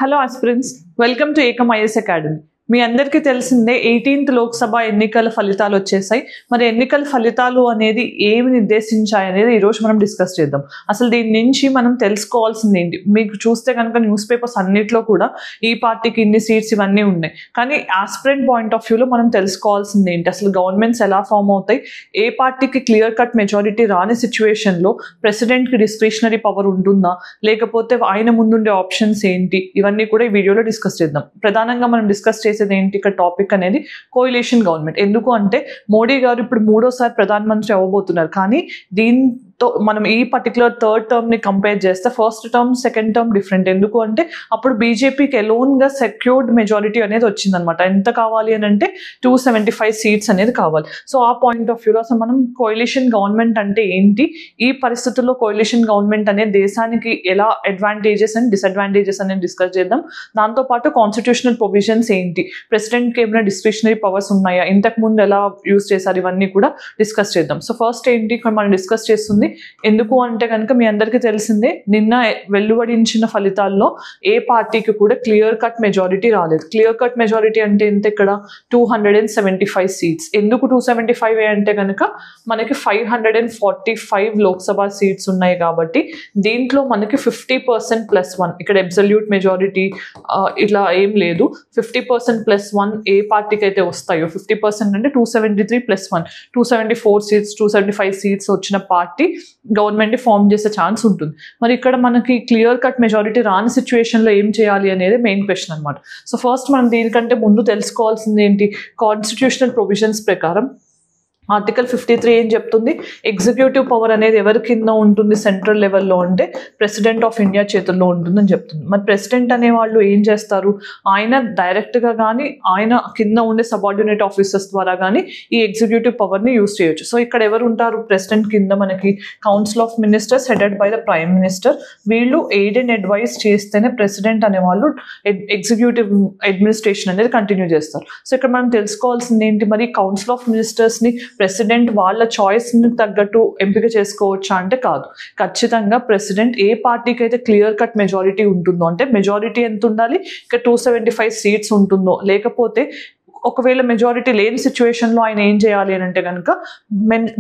Hello aspirants, welcome to Ekam IAS academy. మీ అందరికీ తెలిసిందే 18th లోక్సభ ఎన్నికల ఫలితాలు వచ్చేసాయి. మరి ఎన్నికల ఫలితాలు అనేది ఏమి నిర్దేశించాయి అనేది ఈరోజు మనం డిస్కస్ చేద్దాం. అసలు దీని నుంచి మనం తెలుసుకోవాల్సింది ఏంటి? మీకు చూస్తే కనుక న్యూస్ పేపర్స్ అన్నిట్లో కూడా ఈ పార్టీకి ఇన్ని సీట్స్ ఇవన్నీ ఉన్నాయి. కానీ ఆస్పిరెంట్ పాయింట్ ఆఫ్ వ్యూలో మనం తెలుసుకోవాల్సింది ఏంటి? అసలు గవర్నమెంట్స్ ఎలా ఫామ్ అవుతాయి? ఏ పార్టీకి క్లియర్ కట్ మెజారిటీ రాని సిచ్యువేషన్లో ప్రెసిడెంట్కి డిస్క్రిషనరీ పవర్ ఉంటుందా, లేకపోతే ఆయన ముందుండే ఆప్షన్స్ ఏంటి? ఇవన్నీ కూడా ఈ వీడియోలో డిస్కస్ చేద్దాం. ప్రధానంగా మనం డిస్కస్ చేసేది ఏంటి ఇక్కడ టాపిక్ అనేది కోalition గవర్నమెంట్. ఎందుకు అంటే మోడీ గారు ఇప్పుడు 3వ ప్రధానమంత్రి అవ్వబోతున్నారు. కానీ దీంతో మనం ఈ పర్టికులర్ థర్డ్ టర్మ్ ని కంపేర్ చేస్తే first term second term different. ఎందుకు అంటే అప్పుడు బీజేపీకి ఎలోన్ గా సెక్యూర్డ్ మెజారిటీ అనేది వచ్చిందనమాట. ఎంత కావాలి అని అంటే 275 సీట్స్ అనేది కావాలి. సో ఆ పాయింట్ ఆఫ్ వ్యూలో అసలు మనం కోalition గవర్నమెంట్ అంటే ఏంటి, ఈ పరిస్థితుల్లో కోalition గవర్నమెంట్ అనేది దేశానికి ఎలా అడ్వాంటేజెస్ అండ్ డిసడ్వాంటేజెస్ అనేది డిస్కస్ చేద్దాం. దాంతోపాటు కాన్స్టిట్యూషనల్ ప్రొవిజన్స్ ఏంటి, ప్రెసిడెంట్కి ఏమైనా డిస్క్రిషనరీ పవర్స్ ఉన్నాయా, ఇంతకు ముందు ఎలా యూజ్ చేశారు, ఇవన్నీ కూడా డిస్కస్ చేద్దాం. సో ఫస్ట్ ఏంటి ఇక్కడ మనం డిస్కస్ చేస్తుంది ఎందుకు అంటే కనుక మీ అందరికీ తెలిసిందే, నిన్న వెలువడించిన ఫలితాల్లో ఏ పార్టీకి కూడా క్లియర్ కట్ మెజారిటీ రాలేదు. క్లియర్ కట్ మెజారిటీ అంటే ఎంత? ఇక్కడ 275 సీట్స్. ఎందుకు 275 అంటే కనుక మనకి 545 లోక్సభ సీట్స్ ఉన్నాయి కాబట్టి దీంట్లో మనకి 50% +1, ఇక్కడ అబ్సల్యూట్ మెజారిటీ ఇట్లా ఏం లేదు. 50% +1 ఏ పార్టీకి అయితే వస్తాయో, 50% అంటే 273 +1 274 సీట్స్, 275 సీట్స్ వచ్చిన పార్టీ గవర్నమెంట్ ఫామ్ చేసే ఛాన్స్ ఉంటుంది. మరి ఇక్కడ మనకి క్లియర్ కట్ మెజారిటీ రాని సిచ్యువేషన్లో ఏం చేయాలి అనేది మెయిన్ క్వశ్చన్ అనమాట. సో ఫస్ట్ మనం దీనికంటే ముందు తెలుసుకోవాల్సింది ఏంటి, కాన్స్టిట్యూషనల్ ప్రొవిజన్స్ ప్రకారం ఆర్టికల్ 53 ఏం చెప్తుంది? ఎగ్జిక్యూటివ్ పవర్ అనేది ఎవరి కింద ఉంటుంది సెంట్రల్ లెవెల్లో అంటే ప్రెసిడెంట్ ఆఫ్ ఇండియా చేతుల్లో ఉంటుందని చెప్తుంది. మరి ప్రెసిడెంట్ అనే వాళ్ళు ఏం చేస్తారు? ఆయన డైరెక్ట్గా కానీ ఆయన కింద ఉండే సబార్డినేట్ ఆఫీసర్స్ ద్వారా కానీ ఈ ఎగ్జిక్యూటివ్ పవర్ని యూజ్ చేయొచ్చు. సో ఇక్కడ ఎవరు ఉంటారు ప్రెసిడెంట్ కింద? మనకి council of ministers headed by the prime minister. వీళ్ళు ఎయిడ్ అండ్ అడ్వైస్ చేస్తేనే ప్రెసిడెంట్ అనే వాళ్ళు ఎగ్జిక్యూటివ్ అడ్మినిస్ట్రేషన్ అనేది కంటిన్యూ చేస్తారు. సో ఇక్కడ మనం తెలుసుకోవాల్సింది ఏంటి, మరి కౌన్సిల్ ఆఫ్ మినిస్టర్స్ని ప్రెసిడెంట్ వాళ్ళ చాయిస్ని తగ్గట్టు ఎంపిక చేసుకోవచ్చా అంటే కాదు. ఖచ్చితంగా ప్రెసిడెంట్ ఏ పార్టీకి అయితే క్లియర్ కట్ మెజారిటీ ఉంటుందో, అంటే మెజారిటీ ఎంత ఉండాలి, ఇక్కడ 275 సీట్స్ ఉంటుందో, లేకపోతే ఒకవేళ మెజారిటీ లేని సిచ్యువేషన్లో ఆయన ఏం చేయాలి అని అంటే కనుక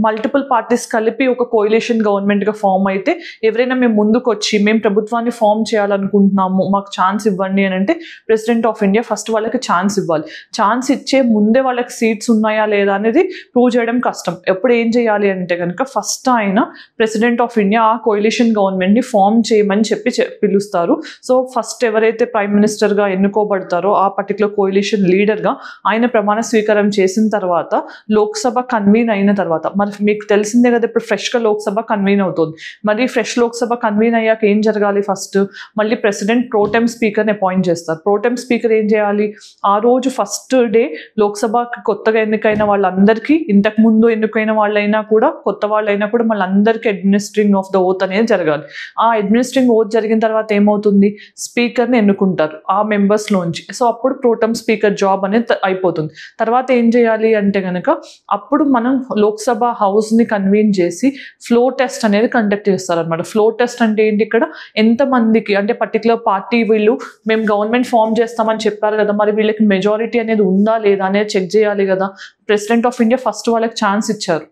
మల్టిపుల్ పార్టీస్ కలిపి ఒక కోalition గవర్నమెంట్గా ఫామ్ అయితే ఎవరైనా మేము ముందుకు వచ్చి మేము ప్రభుత్వాన్ని ఫామ్ చేయాలనుకుంటున్నాము, మాకు ఛాన్స్ ఇవ్వండి అని అంటే ప్రెసిడెంట్ ఆఫ్ ఇండియా ఫస్ట్ వాళ్ళకి ఛాన్స్ ఇవ్వాలి. ఛాన్స్ ఇచ్చే ముందే వాళ్ళకి సీట్స్ ఉన్నాయా లేదా అనేది ప్రూవ్ చేయడం కష్టం. ఎప్పుడు ఏం చేయాలి అంటే కనుక ఫస్ట్ ఆయన ప్రెసిడెంట్ ఆఫ్ ఇండియా ఆ కోalition గవర్నమెంట్ని ఫామ్ చేయమని పిలుస్తారు. సో ఫస్ట్ ఎవరైతే ప్రైమ్ మినిస్టర్గా ఎన్నుకోబడతారో ఆ పర్టికులర్ కోalition లీడర్గా ఆయన ప్రమాణ స్వీకారం చేసిన తర్వాత లోక్సభ కన్వీన్ అయిన తర్వాత, మరి మీకు తెలిసిందే కదా ఇప్పుడు ఫ్రెష్గా లోక్సభ కన్వీన్ అవుతుంది. మరి ఫ్రెష్ లోక్సభ కన్వీన్ అయ్యాక ఏం జరగాలి? ఫస్ట్ మళ్ళీ ప్రెసిడెంట్ ప్రోటెమ్ స్పీకర్ని అపాయింట్ చేస్తారు. ప్రోటెమ్ స్పీకర్ ఏం చేయాలి? ఆ రోజు ఫస్ట్ డే లోక్సభకి కొత్తగా ఎన్నికైన వాళ్ళందరికీ, ఇంతకు ముందు ఎన్నికైన వాళ్ళైనా కూడా కొత్త వాళ్ళైనా కూడా వాళ్ళందరికీ అడ్మినిస్ట్రింగ్ ఆఫ్ ద ఓత్ అనేది జరగాలి. ఆ అడ్మినిస్ట్రింగ్ ఓత్ జరిగిన తర్వాత ఏమవుతుంది? స్పీకర్ని ఎన్నుకుంటారు ఆ మెంబర్స్లోంచి. సో అప్పుడు ప్రోటెమ్ స్పీకర్ జాబ్ అనేది అయిపోతుంది. తర్వాత ఏం చేయాలి అంటే కనుక అప్పుడు మనం లోక్సభ హౌస్ని కన్వీన్ చేసి ఫ్లోర్ టెస్ట్ అనేది కండక్ట్ చేస్తారనమాట. ఫ్లోర్ టెస్ట్ అంటే ఏంటి? ఇక్కడ ఎంతమందికి అంటే పర్టికులర్ పార్టీ వీళ్ళు మేము గవర్నమెంట్ ఫామ్ చేస్తామని చెప్పారు కదా, మరి వీళ్ళకి మెజారిటీ అనేది ఉందా లేదా అనేది చెక్ చేయాలి కదా. ప్రెసిడెంట్ ఆఫ్ ఇండియా ఫస్ట్ వాళ్ళకి ఛాన్స్ ఇచ్చారు.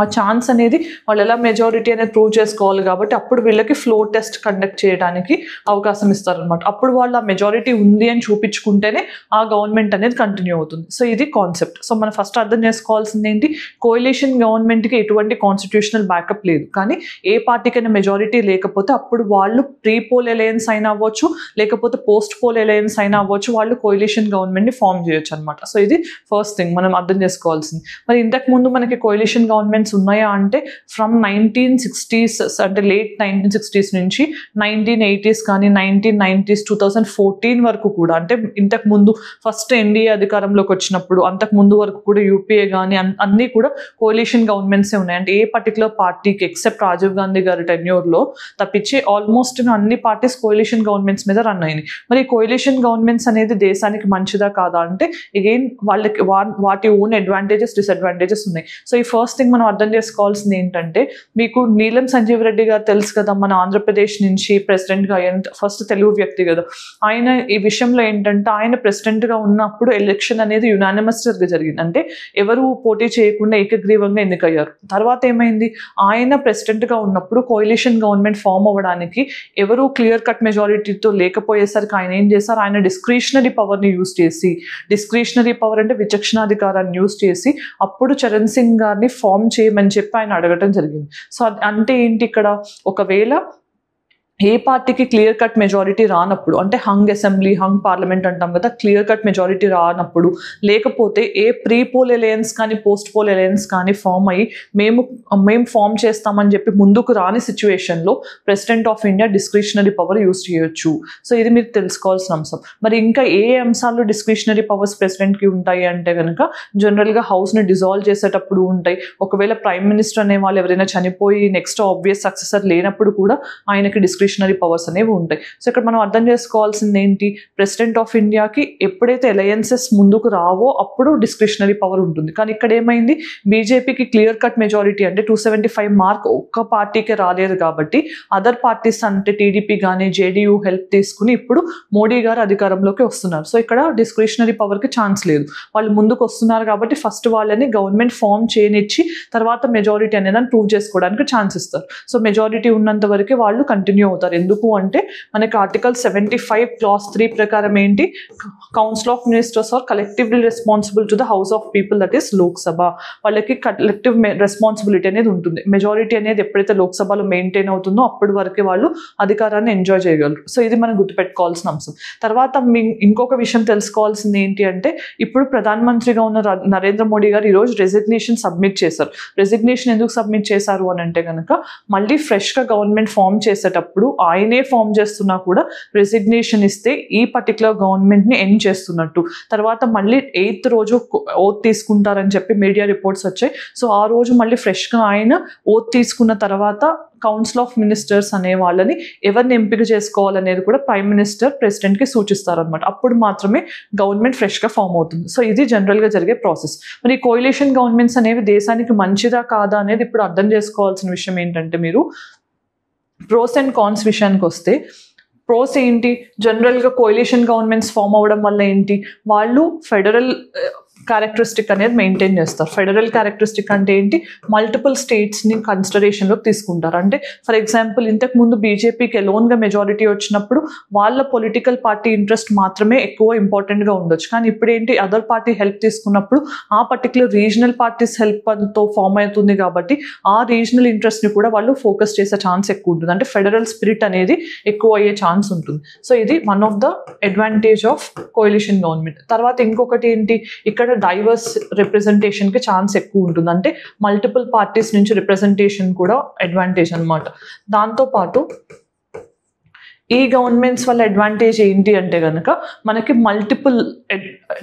ఆ ఛాన్స్ అనేది వాళ్ళు ఎలా మెజారిటీ అనేది ప్రూవ్ చేసుకోవాలి కాబట్టి అప్పుడు వీళ్ళకి ఫ్లోర్ టెస్ట్ కండక్ట్ చేయడానికి అవకాశం ఇస్తారనమాట. అప్పుడు వాళ్ళు ఆ మెజారిటీ ఉంది అని చూపించుకుంటేనే ఆ గవర్నమెంట్ అనేది కంటిన్యూ అవుతుంది. సో ఇది కాన్సెప్ట్. సో మనం ఫస్ట్ అర్థం చేసుకోవాల్సింది ఏంటి, కోalition గవర్నమెంట్కి ఎటువంటి కాన్స్టిట్యూషనల్ బ్యాకప్ లేదు. కానీ ఏ పార్టీకైనా మెజారిటీ లేకపోతే అప్పుడు వాళ్ళు ప్రీ పోల్ అలయన్స్ అయినా అవ్వచ్చు, లేకపోతే పోస్ట్ పోల్ అలయన్స్ అయినా అవ్వచ్చు, వాళ్ళు కోalition గవర్నమెంట్ని ఫామ్ చేయొచ్చు అనమాట. సో ఇది ఫస్ట్ థింగ్ మనం అర్థం చేసుకోవాల్సింది. మరి ఇంతకు ముందు మనకి కోalition గవర్నమెంట్ ఉన్నాయా అంటే ఫ్రమ్ 1960s అంటే లేట్ 1960s నుంచి 1980s కానీ 1990s 2014 వరకు కూడా, అంటే ఇంతకు ముందు ఫస్ట్ ఎన్డీఏ అధికారంలోకి వచ్చినప్పుడు అంతకు ముందు వరకు కూడా యూపీఏ కానీ అన్నీ కూడా కోalition గవర్నమెంట్సే ఉన్నాయి. అంటే ఏ పర్టికులర్ పార్టీకి ఎక్సెప్ట్ రాజీవ్ గాంధీ గారి టెన్యూర్లో తప్పించి ఆల్మోస్ట్ అన్ని పార్టీస్ కోalition గవర్నమెంట్స్ మీద రన్ అయినాయి. మరి కోalition గవర్నమెంట్స్ అనేది దేశానికి మంచిదా కాదా అంటే అగైన్ వాళ్ళకి వాటి ఓన్ అడ్వాంటేజెస్ డిసడ్వాంటేజెస్ ఉన్నాయి. సో ఈ ఫస్ట్ థింగ్ మనం అర్థం చేసుకోవాల్సింది ఏంటంటే, మీకు నీలం సంజీవ్ రెడ్డి గారు తెలుసు కదా, మన ఆంధ్రప్రదేశ్ నుంచి ప్రెసిడెంట్గా ఫస్ట్ తెలుగు వ్యక్తి కదా. ఆయన ఈ విషయంలో ఏంటంటే, ఆయన ప్రెసిడెంట్గా ఉన్నప్పుడు ఎలక్షన్ అనేది యునానిమస్గా జరిగింది. అంటే ఎవరు పోటీ చేయకుండా ఏకగ్రీవంగా ఎన్నికయ్యారు. తర్వాత ఏమైంది, ఆయన ప్రెసిడెంట్గా ఉన్నప్పుడు కోalition గవర్నమెంట్ ఫామ్ అవ్వడానికి ఎవరు క్లియర్ కట్ మెజారిటీతో లేకపోయేసరికి ఆయన ఏం చేశారు, ఆయన డిస్క్రిషనరీ పవర్ని యూజ్ చేసి, డిస్క్రిషనరీ పవర్ అంటే విచక్షణాధికారాన్ని యూజ్ చేసి అప్పుడు చరణ్ సింగ్ గారిని ఫామ్ చేయమని చెప్పి ఆయన అడగటం జరిగింది. సో అంటే ఏంటి, ఇక్కడ ఒకవేళ ఏ పార్టీకి క్లియర్ కట్ మెజారిటీ రానప్పుడు, అంటే హంగ్ అసెంబ్లీ, హంగ్ పార్లమెంట్ అంటాం కదా, క్లియర్ కట్ మెజారిటీ రానప్పుడు, లేకపోతే ఏ ప్రీ పోల్ అలయన్స్ కానీ పోస్ట్ పోల్ అలయన్స్ కానీ ఫామ్ అయ్యి మేము ఫామ్ చేస్తామని చెప్పి ముందుకు రాని సిచ్యువేషన్లో president of India discretionary power use చేయొచ్చు. సో ఇది మీరు తెలుసుకోవాల్సిన అంశం. మరి ఇంకా ఏ అంశాల్లో డిస్క్రిషనరీ పవర్స్ ప్రెసిడెంట్కి ఉంటాయి అంటే కనుక, జనరల్గా హౌస్ని డిజాల్వ్ చేసేటప్పుడు ఉంటాయి. ఒకవేళ ప్రైమ్ మినిస్టర్ అనే వాళ్ళు ఎవరైనా చనిపోయి నెక్స్ట్ ఆబ్వియస్ సక్సెసర్ లేనప్పుడు కూడా ఆయనకి డిస్క్రిషనరీ పవర్స్ అనేవి ఉంటాయి. సో ఇక్కడ మనం అర్థం చేసుకోవాల్సింది ఏంటి, ప్రెసిడెంట్ ఆఫ్ ఇండియాకి ఎప్పుడైతే అలయన్సెస్ ముందుకు రావో అప్పుడు డిస్క్రిషనరీ పవర్ ఉంటుంది. కానీ ఇక్కడ ఏమైంది, బీజేపీకి క్లియర్ కట్ మెజారిటీ అంటే 275 మార్క్ ఒక్క పార్టీకే రాలేదు కాబట్టి అదర్ పార్టీస్ అంటే టీడీపీ కానీ జేడీయూ హెల్ప్ తీసుకుని ఇప్పుడు మోడీ గారు అధికారంలోకి వస్తున్నారు. సో ఇక్కడ డిస్క్రిషనరీ పవర్కి ఛాన్స్ లేదు. వాళ్ళు ముందుకు వస్తున్నారు కాబట్టి ఫస్ట్ వాళ్ళని గవర్నమెంట్ ఫామ్ చేయనిచ్చి తర్వాత మెజారిటీ అనేది ప్రూవ్ చేసుకోవడానికి ఛాన్స్ ఇస్తారు. సో మెజారిటీ ఉన్నంత వరకు వాళ్ళు కంటిన్యూ అవుతారు. ఎందుకు అంటే మనకి ఆర్టికల్ 75 క్లాస్ 3 ప్రకారం ఏంటి, council of ministers are collectively responsible to the house of people, that is Lok Sabha. వాళ్ళకి కలెక్టివ్ రెస్పాన్సిబిలిటీ అనేది ఉంటుంది. మెజారిటీ అనేది ఎప్పుడైతే లోక్సభలో మెయింటైన్ అవుతుందో అప్పటి వరకు వాళ్ళు అధికారాన్ని ఎంజాయ్ చేయగలరు. సో ఇది మనం గుర్తుపెట్టుకోవాల్సిన అంశం. తర్వాత ఇంకొక విషయం తెలుసుకోవాల్సింది ఏంటి అంటే, ఇప్పుడు ప్రధానమంత్రిగా ఉన్న నరేంద్ర మోడీ గారు ఈరోజు రెసిగ్నేషన్ సబ్మిట్ చేశారు. రెసిగ్నేషన్ ఎందుకు సబ్మిట్ చేశారు అని అంటే కనుక, మళ్ళీ ఫ్రెష్గా గవర్నమెంట్ ఫామ్ చేసేటప్పుడు ఆయనే ఫామ్ చేస్తున్నా కూడా రెసిగ్నేషన్ ఇస్తే ఈ పర్టికులర్ గవర్నమెంట్ని ఎండ్ చేస్తున్నట్టు. తర్వాత మళ్ళీ 8th రోజు ఓత్ తీసుకుంటారని చెప్పి మీడియా రిపోర్ట్స్ వచ్చాయి. సో ఆ రోజు మళ్ళీ ఫ్రెష్గా ఆయన ఓత్ తీసుకున్న తర్వాత కౌన్సిల్ ఆఫ్ మినిస్టర్స్ అనే వాళ్ళని ఎవరిని ఎంపిక చేసుకోవాలనేది కూడా ప్రైమ్ మినిస్టర్ ప్రెసిడెంట్కి సూచిస్తారనమాట. అప్పుడు మాత్రమే గవర్నమెంట్ ఫ్రెష్గా ఫామ్ అవుతుంది. సో ఇది జనరల్గా జరిగే ప్రాసెస్. మరి కోalition గవర్నమెంట్స్ అనేవి దేశానికి మంచిదా కాదా అనేది ఇప్పుడు అర్థం చేసుకోవాల్సిన విషయం ఏంటంటే, మీరు ప్రోస్ అండ్ కాన్స్ విషయానికి వస్తే, ప్రోస్ ఏంటి, జనరల్గా కోalition గవర్నమెంట్స్ ఫామ్ అవ్వడం వల్ల ఏంటి, వాళ్ళు ఫెడరల్ క్యారెక్టరిస్టిక్ అనేది మెయింటైన్ చేస్తారు. ఫెడరల్ క్యారెక్టరిస్టిక్ అంటే ఏంటి, మల్టిపుల్ స్టేట్స్ని కన్సిడరేషన్లోకి తీసుకుంటారు. అంటే ఫర్ ఎగ్జాంపుల్ ఇంతకుముందు బీజేపీకి ఎలోన్గా మెజారిటీ వచ్చినప్పుడు వాళ్ళ పొలిటికల్ పార్టీ ఇంట్రెస్ట్ మాత్రమే ఎక్కువ ఇంపార్టెంట్గా ఉండొచ్చు. కానీ ఇప్పుడు ఏంటి, అదర్ పార్టీ హెల్ప్ తీసుకున్నప్పుడు ఆ పర్టికులర్ రీజనల్ పార్టీస్ హెల్ప్తో ఫామ్ అవుతుంది కాబట్టి ఆ రీజనల్ ఇంట్రెస్ట్ని కూడా వాళ్ళు ఫోకస్ చేసే ఛాన్స్ ఎక్కువ ఉంటుంది. అంటే ఫెడరల్ స్పిరిట్ అనేది ఎక్కువ అయ్యే ఛాన్స్ ఉంటుంది. సో ఇది one of the advantage of కోalition government. తర్వాత ఇంకొకటి ఏంటి, ఇక్కడ డైవర్స్ రిప్రజెంటేషన్కి ఛాన్స్ ఎక్కువ ఉంటుంది. అంటే మల్టిపుల్ పార్టీస్ నుంచి రిప్రజెంటేషన్ కూడా అడ్వాంటేజ్ అనమాట. దాంతోపాటు ఈ గవర్నమెంట్స్ వల్ల అడ్వాంటేజ్ ఏంటి అంటే కనుక, మనకి మల్టిపుల్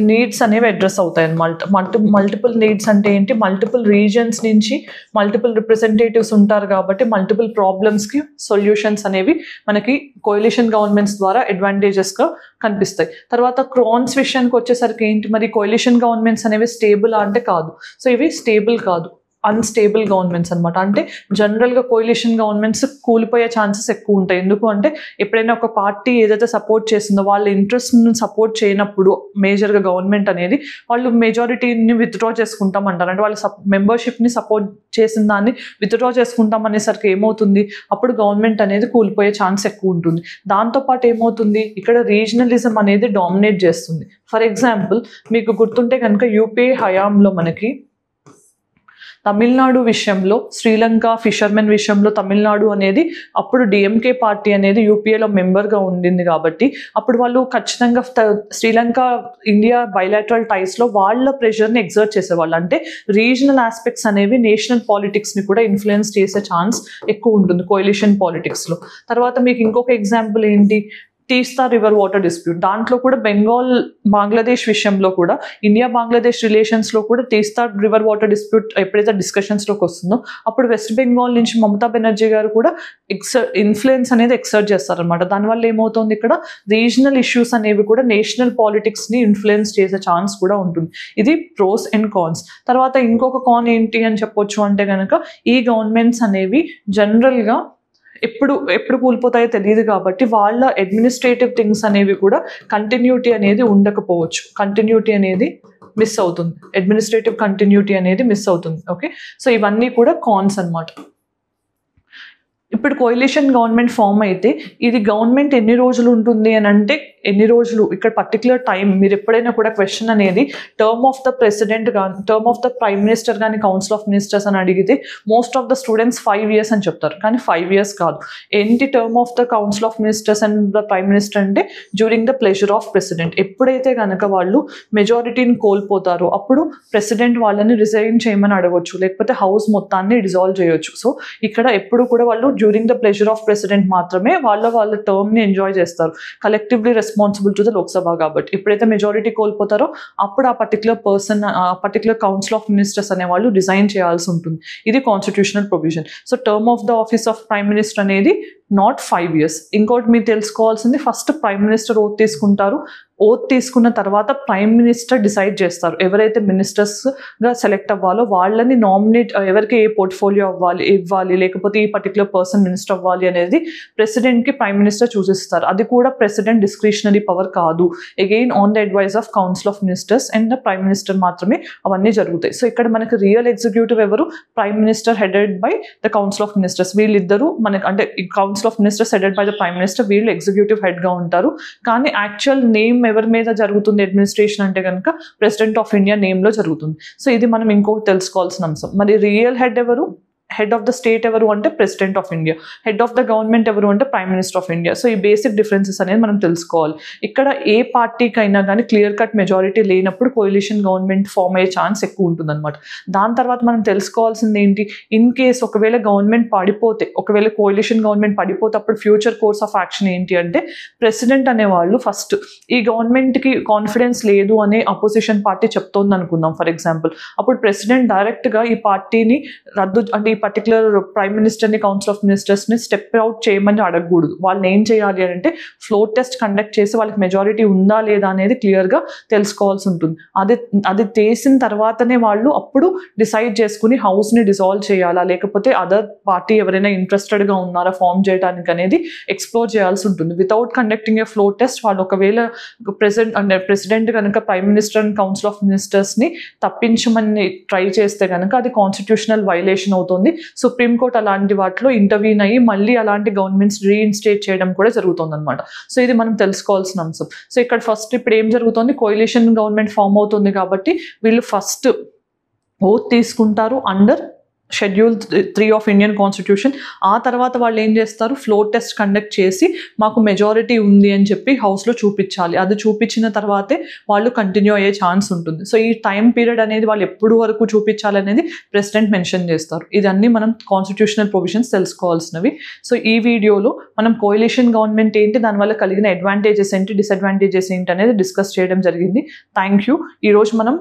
నీడ్స్ అనేవి అడ్రస్ అవుతాయి అన్నమాట. మల్టిపుల్ నీడ్స్ అంటే ఏంటి, మల్టిపుల్ రీజన్స్ నుంచి మల్టిపుల్ రిప్రజెంటేటివ్స్ ఉంటారు కాబట్టి మల్టిపుల్ ప్రాబ్లమ్స్కి సొల్యూషన్స్ అనేవి మనకి కోalition గవర్నమెంట్స్ ద్వారా అడ్వాంటేజెస్గా కనిపిస్తాయి. తర్వాత క్రాన్స్ విషయానికి వచ్చేసరికి ఏంటి, మరి కోalition గవర్నమెంట్స్ అనేవి స్టేబుల్ అంటే కాదు. సో ఇవి స్టేబుల్ కాదు, అన్స్టేబుల్ గవర్నమెంట్స్ అనమాట. అంటే జనరల్గా కోalition గవర్నమెంట్స్ కూలిపోయే ఛాన్సెస్ ఎక్కువ ఉంటాయి. ఎందుకు అంటే, ఎప్పుడైనా ఒక పార్టీ ఏదైతే సపోర్ట్ చేసిందో వాళ్ళ ఇంట్రెస్ట్ని సపోర్ట్ చేయనప్పుడు మేజర్గా గవర్నమెంట్ అనేది వాళ్ళు మెజారిటీని విత్డ్రా చేసుకుంటామంటారు. అంటే వాళ్ళ మెంబర్షిప్ని సపోర్ట్ చేసిన దాన్ని విత్డ్రా చేసుకుంటాం అనేసరికి ఏమవుతుంది, అప్పుడు గవర్నమెంట్ అనేది కూలిపోయే ఛాన్స్ ఎక్కువ ఉంటుంది. దాంతోపాటు ఏమవుతుంది, ఇక్కడ రీజనలిజం అనేది డామినేట్ చేస్తుంది. ఫర్ ఎగ్జాంపుల్ మీకు గుర్తుంటే కనుక, యూపీఏ హయాంలో మనకి తమిళనాడు విషయంలో, శ్రీలంక ఫిషర్మెన్ విషయంలో తమిళనాడు అనేది అప్పుడు డిఎంకే పార్టీ అనేది యూపీఏలో మెంబర్గా ఉండింది కాబట్టి అప్పుడు వాళ్ళు ఖచ్చితంగా శ్రీలంక ఇండియా బైలాటరల్ టైస్లో వాళ్ళ ప్రెషర్ని ఎగ్జర్ట్ చేసేవాళ్ళు. అంటే రీజనల్ ఆస్పెక్ట్స్ అనేవి నేషనల్ పాలిటిక్స్ని కూడా ఇన్ఫ్లుయెన్స్ చేసే ఛాన్స్ ఎక్కువ ఉంటుంది కోalition పాలిటిక్స్లో. తర్వాత మీకు ఇంకొక ఎగ్జాంపుల్ ఏంటి, తీస్తా రివర్ వాటర్ డిస్ప్యూట్. దాంట్లో కూడా బెంగాల్ బంగ్లాదేశ్ విషయంలో కూడా ఇండియా బంగ్లాదేశ్ రిలేషన్స్లో కూడా తీస్తా రివర్ వాటర్ డిస్ప్యూట్ ఎప్పుడైతే డిస్కషన్స్లోకి వస్తుందో అప్పుడు వెస్ట్ బెంగాల్ నుంచి మమతా బెనర్జీ గారు కూడా ఇన్ఫ్లుయెన్స్ అనేది ఎక్సర్ట్ చేస్తారనమాట. దానివల్ల ఏమవుతుంది, ఇక్కడ రీజనల్ ఇష్యూస్ అనేవి కూడా నేషనల్ పాలిటిక్స్ని ఇన్ఫ్లుయెన్స్ చేసే ఛాన్స్ కూడా ఉంటుంది. ఇది ప్రోస్ అండ్ కాన్స్. తర్వాత ఇంకొక కాన్ ఏంటి అని చెప్పొచ్చు అంటే కనుక ఈ గవర్నమెంట్స్ అనేవి జనరల్గా ఎప్పుడు కూలిపోతాయో తెలియదు కాబట్టి వాళ్ళ అడ్మినిస్ట్రేటివ్ థింగ్స్ అనేవి కూడా కంటిన్యూటీ అనేది ఉండకపోవచ్చు. కంటిన్యూటీ అనేది మిస్ అవుతుంది, అడ్మినిస్ట్రేటివ్ కంటిన్యూటీ అనేది మిస్ అవుతుంది. ఓకే, సో ఇవన్నీ కూడా కాన్స్ అన్నమాట. ఇప్పుడు కోalition గవర్నమెంట్ ఫామ్ అయితే ఇది గవర్నమెంట్ ఎన్ని రోజులు ఉంటుంది అని అంటే ఎన్ని రోజులు, ఇక్కడ పర్టికులర్ టైం మీరు ఎప్పుడైనా కూడా క్వశ్చన్ అనేది టర్మ్ ఆఫ్ ద ప్రెసిడెంట్ కానీ term of the prime minister కానీ కౌన్సిల్ ఆఫ్ మినిస్టర్స్ అని అడిగితే most of the students 5 years అని చెప్తారు, కానీ 5 years కాదు. ఏంటి term of the council of ministers and the prime minister అంటే during the pleasure of president. ఎప్పుడైతే కనుక వాళ్ళు మెజారిటీని కోల్పోతారో అప్పుడు ప్రెసిడెంట్ వాళ్ళని రిజైన్ చేయమని అడగవచ్చు, లేకపోతే హౌస్ మొత్తాన్ని డిజాల్వ్ చేయొచ్చు. సో ఇక్కడ ఎప్పుడు కూడా వాళ్ళు during the pleasure of president మాత్రమే వాళ్ళ టర్మ్ని ఎంజాయ్ చేస్తారు, collectively responsible to the Lok Sabha కాబట్టి. ఎప్పుడైతే మెజారిటీ కోల్పోతారో అప్పుడు ఆ పర్టికులర్ కౌన్సిల్ ఆఫ్ మినిస్టర్స్ అనే వాళ్ళు రిజైన్ చేయాల్సి ఉంటుంది. ఇది constitutional provision. So term of the office of prime minister అనేది నాట్ 5 years. ఇంకోటి మీరు తెలుసుకోవాల్సింది, ఫస్ట్ ప్రైమ్ మినిస్టర్ ఓత్ తీసుకుంటారు, ఓత్ తీసుకున్న తర్వాత ప్రైమ్ మినిస్టర్ డిసైడ్ చేస్తారు ఎవరైతే మినిస్టర్స్గా సెలెక్ట్ అవ్వాలో వాళ్ళని నామినేట్, ఎవరికి ఏ పోర్ట్ఫోలియో ఇవ్వాలి లేకపోతే ఈ పర్టికులర్ పర్సన్ మినిస్టర్ అవ్వాలి అనేది ప్రెసిడెంట్కి ప్రైమ్ మినిస్టర్ చూసిస్తారు. అది కూడా ప్రెసిడెంట్ డిస్క్రిషనరీ పవర్ కాదు, again on the advice of council of ministers and the prime minister మాత్రమే అవన్నీ జరుగుతాయి. సో ఇక్కడ మనకి రియల్ ఎగ్జిక్యూటివ్ ఎవరు, prime minister headed by the council of ministers. వీళ్ళిద్దరూ మనకి అంటే council of ministers headed by the prime minister, వీళ్ళు ఎగ్జిక్యూటివ్ హెడ్గా ఉంటారు. కానీ యాక్చువల్ నేమ్ ఎవరి మీద జరుగుతుంది అడ్మినిస్ట్రేషన్ అంటే కనుక ప్రెసిడెంట్ ఆఫ్ ఇండియా నేమ్లో జరుగుతుంది. సో ఇది మనం ఇంకొకటి తెలుసుకోవాల్సిన అంశం. మరి రియల్ హెడ్ ఎవరు, హెడ్ ఆఫ్ ద స్టేట్ ఎవరు అంటే president of India, head of the government ఎవరు అంటే prime minister of India. So ఈ బేసిక్ డిఫరెన్సెస్ అనేది మనం తెలుసుకోవాలి. ఇక్కడ ఏ పార్టీకైనా కానీ క్లియర్ కట్ మెజారిటీ లేనప్పుడు కోalition గవర్నమెంట్ ఫామ్ అయ్యే ఛాన్స్ ఎక్కువ ఉంటుంది అనమాట. దాని తర్వాత మనం తెలుసుకోవాల్సింది ఏంటి, ఇన్ కేస్ ఒకవేళ గవర్నమెంట్ పడిపోతే, ఒకవేళ కోalition గవర్నమెంట్ పడిపోతే అప్పుడు ఫ్యూచర్ కోర్స్ ఆఫ్ యాక్షన్ ఏంటి అంటే ప్రెసిడెంట్ అనేవాళ్ళు ఫస్ట్ ఈ గవర్నమెంట్కి కాన్ఫిడెన్స్ లేదు అనే అపోజిషన్ పార్టీ చెప్తోంది అనుకుందాం ఫర్ ఎగ్జాంపుల్, అప్పుడు ప్రెసిడెంట్ డైరెక్ట్గా ఈ పార్టీని రద్దు అంటే పర్టికులర్ ప్రైమ్ మినిస్టర్ని కౌన్సిల్ ఆఫ్ మినిస్టర్స్ని స్టెప్ అవుట్ చేయమని అడగకూడదు. వాళ్ళని ఏం చేయాలి అంటే ఫ్లోర్ టెస్ట్ కండక్ట్ చేసి వాళ్ళకి మెజారిటీ ఉందా లేదా అనేది క్లియర్గా తెలుసుకోవాల్సి ఉంటుంది. అది చేసిన తర్వాతనే వాళ్ళు అప్పుడు డిసైడ్ చేసుకుని హౌస్ని డిజాల్వ్ చేయాలా లేకపోతే అదర్ పార్టీ ఎవరైనా ఇంట్రెస్టెడ్గా ఉన్నారా ఫామ్ చేయడానికి అనేది ఎక్స్ప్లోర్ చేయాల్సి ఉంటుంది. Without conducting a floor test వాళ్ళు ఒకవేళ ప్రెసిడెంట్ కనుక prime minister and council of మినిస్టర్స్ని తప్పించమని ట్రై చేస్తే కనుక అది కాన్స్టిట్యూషనల్ వైలేషన్ అవుతుంది. సుప్రీంకోర్టు అలాంటి వాటిలో ఇంటర్వ్యూన్ అయ్యి మళ్ళీ అలాంటి గవర్నమెంట్స్ రీఇన్స్టేట్ చేయడం కూడా జరుగుతుంది అనమాట. సో ఇది మనం తెలుసుకోవాల్సిన అంశం. సో ఇక్కడ ఫస్ట్ ఇప్పుడు ఏం జరుగుతుంది, కోalition గవర్నమెంట్ ఫామ్ అవుతుంది కాబట్టి వీళ్ళు ఫస్ట్ ఓత్ తీసుకుంటారు under schedule 3 of Indian constitution. ఆ తర్వాత వాళ్ళు ఏం చేస్తారు, ఫ్లోర్ టెస్ట్ కండక్ట్ చేసి మాకు మెజారిటీ ఉంది అని చెప్పి హౌస్లో చూపించాలి. అది చూపించిన తర్వాతే వాళ్ళు కంటిన్యూ అయ్యే ఛాన్స్ ఉంటుంది. సో ఈ టైం పీరియడ్ అనేది వాళ్ళు ఎప్పుడు వరకు చూపించాలి అనేది ప్రెసిడెంట్ మెన్షన్ చేస్తారు. ఇదన్నీ మనం కాన్స్టిట్యూషనల్ ప్రొవిజన్స్ తెలుసుకోవాల్సినవి. సో ఈ వీడియోలో మనం కోalition గవర్నమెంట్ ఏంటి, దానివల్ల కలిగిన అడ్వాంటేజెస్ ఏంటి, డిసడ్వాంటేజెస్ ఏంటి అనేది డిస్కస్ చేయడం జరిగింది. Thank you. ఈరోజు మనం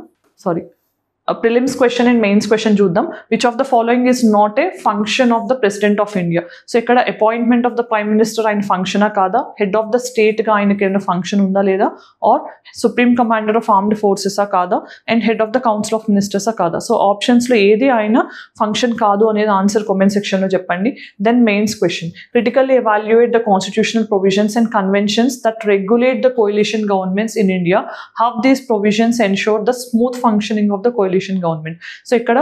prelims question and mains question చూద్దాం. Which of the following is not a function of the president of India. So ఇక్కడ appointment of the prime minister ఆయన ఫంక్షనా కాదా, హెడ్ ఆఫ్ ద స్టేట్గా ఆయనకి ఏమైనా ఫంక్షన్ ఉందా లేదా, or supreme commander of armed ఫోర్సెసా కాదా, and head of the council of మినిస్టర్సా కాదా. సో ఆప్షన్స్లో ఏది ఆయన ఫంక్షన్ కాదు అనేది ఆన్సర్ కామెంట్ సెక్షన్లో చెప్పండి. Then mains question, critically evaluate the constitutional provisions and conventions that regulate the coalition governments in India. How these provisions ensure the smooth functioning of the coalition government. So ఇక్కడ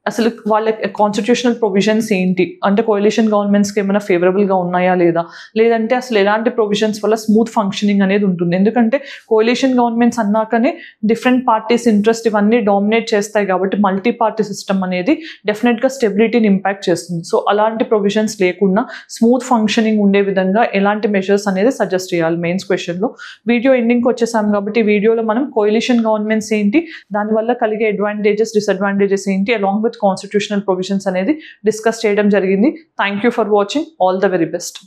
అసలు వాళ్ళ constitutional provisions ఏంటి అంటే కోalition గవర్నమెంట్స్కి ఏమైనా ఫేవరబుల్గా ఉన్నాయా లేదా, లేదంటే అసలు ఎలాంటి ప్రొవిజన్స్ వల్ల స్మూత్ ఫంక్షనింగ్ అనేది ఉంటుంది. ఎందుకంటే కోalition గవర్నమెంట్స్ అన్నాకనే డిఫరెంట్ పార్టీస్ ఇంట్రెస్ట్ ఇవన్నీ డామినేట్ చేస్తాయి కాబట్టి మల్టీ పార్టీ సిస్టమ్ అనేది డెఫినెట్గా స్టెబిలిటీని ఇంపాక్ట్ చేస్తుంది. సో అలాంటి ప్రొవిజన్స్ లేకుండా స్మూత్ ఫంక్షనింగ్ ఉండే విధంగా ఎలాంటి మెజర్స్ అనేది సజెస్ట్ చేయాలి మెయిన్స్ క్వశ్చన్లో. వీడియో ఎండింగ్కి వచ్చేసాం కాబట్టి ఈ వీడియోలో మనం కోalition గవర్నమెంట్స్ ఏంటి, దానివల్ల కలిగే అడ్వాంటేజెస్ డిసడ్వాంటేజెస్ ఏంటి, అలాంగ్ విత్ కాన్స్టిట్యూషనల్ ప్రొవిజన్స్ అనేది డిస్కస్ చేయడం జరిగింది. Thank you for watching. All the very best.